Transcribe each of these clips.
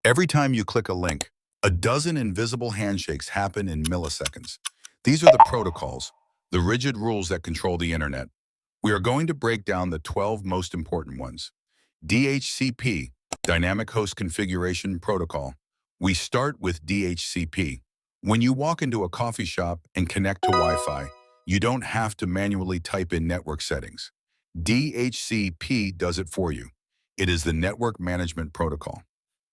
Every time you click a link, a dozen invisible handshakes happen in milliseconds. These are the protocols, the rigid rules that control the internet. We are going to break down the 12 most important ones. DHCP, Dynamic Host Configuration Protocol. We start with DHCP. When you walk into a coffee shop and connect to Wi-Fi, you don't have to manually type in network settings. DHCP does it for you. It is the Network Management Protocol.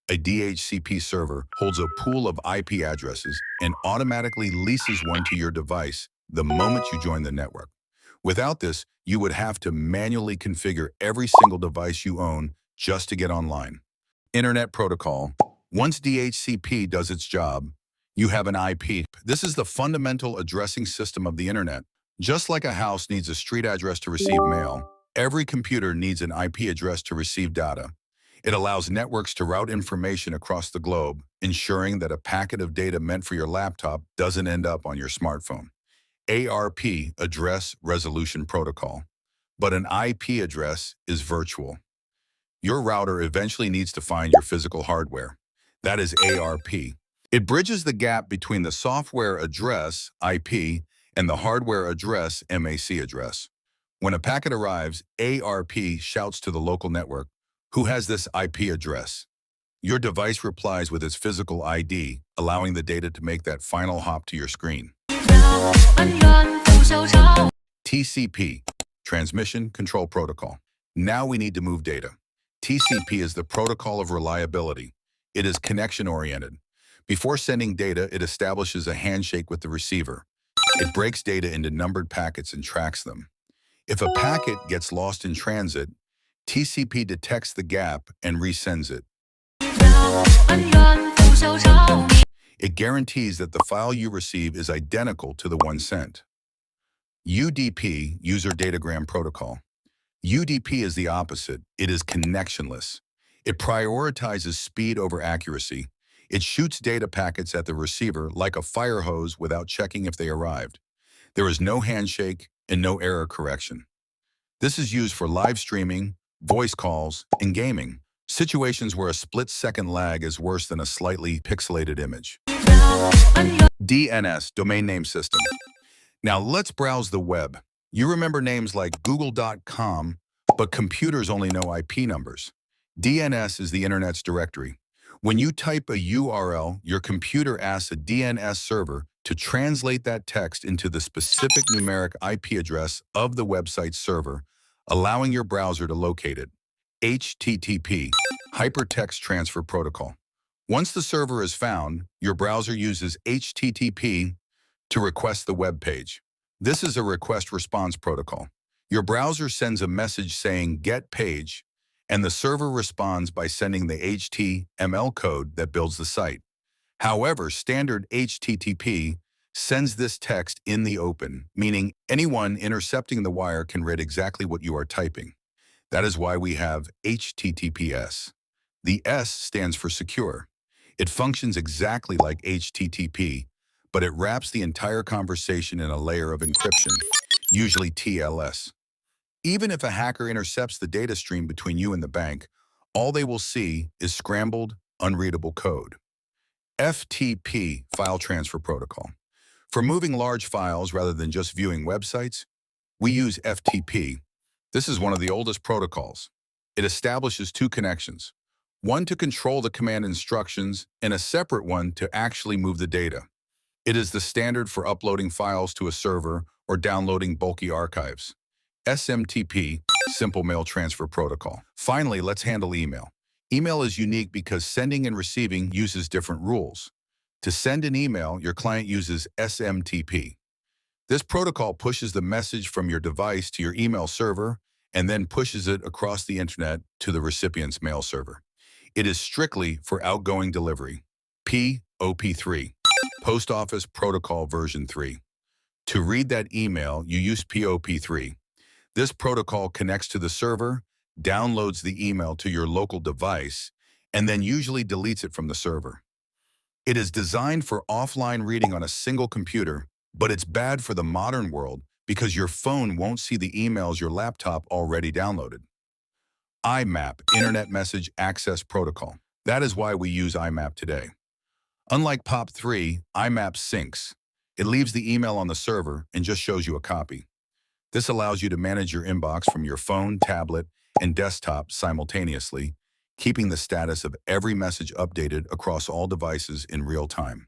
A DHCP server holds a pool of IP addresses and automatically leases one to your device the moment you join the network. Without this, you would have to manually configure every single device you own just to get online. Internet Protocol. Once DHCP does its job, you have an IP. This is the fundamental addressing system of the internet. Just like a house needs a street address to receive mail, every computer needs an IP address to receive data. It allows networks to route information across the globe, ensuring that a packet of data meant for your laptop doesn't end up on your smartphone. ARP, Address Resolution Protocol. But an IP address is virtual. Your router eventually needs to find your physical hardware. That is ARP. It bridges the gap between the software address, IP, and the hardware address, MAC address. When a packet arrives, ARP shouts to the local network, "Who has this IP address?" Your device replies with its physical ID, allowing the data to make that final hop to your screen. TCP, Transmission Control Protocol. Now we need to move data. TCP is the protocol of reliability. It is connection-oriented. Before sending data, it establishes a handshake with the receiver. It breaks data into numbered packets and tracks them. If a packet gets lost in transit, TCP detects the gap and resends it. It guarantees that the file you receive is identical to the one sent. UDP, User Datagram Protocol. UDP is the opposite. It is connectionless. It prioritizes speed over accuracy. It shoots data packets at the receiver like a fire hose without checking if they arrived. There is no handshake and no error correction. This is used for live streaming, voice calls, and gaming, situations where a split-second lag is worse than a slightly pixelated image. DNS, Domain Name System. Now let's browse the web. You remember names like google.com, but computers only know IP numbers. DNS is the internet's directory. When you type a URL, your computer asks a DNS server to translate that text into the specific numeric IP address of the website's server, allowing your browser to locate it. HTTP, Hypertext Transfer Protocol. Once the server is found, your browser uses HTTP to request the web page. This is a request-response protocol. Your browser sends a message saying "get page," and the server responds by sending the HTML code that builds the site. However, standard HTTP sends this text in the open, meaning anyone intercepting the wire can read exactly what you are typing. That is why we have HTTPS. The S stands for secure. It functions exactly like HTTP, but it wraps the entire conversation in a layer of encryption, usually TLS. Even if a hacker intercepts the data stream between you and the bank, all they will see is scrambled, unreadable code. FTP, File Transfer Protocol. For moving large files rather than just viewing websites, we use FTP. This is one of the oldest protocols. It establishes two connections, one to control the command instructions and a separate one to actually move the data. It is the standard for uploading files to a server or downloading bulky archives. SMTP, Simple Mail Transfer Protocol. Finally, let's handle email. Email is unique because sending and receiving uses different rules. To send an email, your client uses SMTP. This protocol pushes the message from your device to your email server and then pushes it across the internet to the recipient's mail server. It is strictly for outgoing delivery. POP3, Post Office Protocol version 3. To read that email, you use POP3. This protocol connects to the server, downloads the email to your local device, and then usually deletes it from the server. It is designed for offline reading on a single computer, but it's bad for the modern world because your phone won't see the emails your laptop already downloaded. IMAP, Internet Message Access Protocol. That is why we use IMAP today. Unlike POP3, IMAP syncs. It leaves the email on the server and just shows you a copy. This allows you to manage your inbox from your phone, tablet, and desktop simultaneously, keeping the status of every message updated across all devices in real time.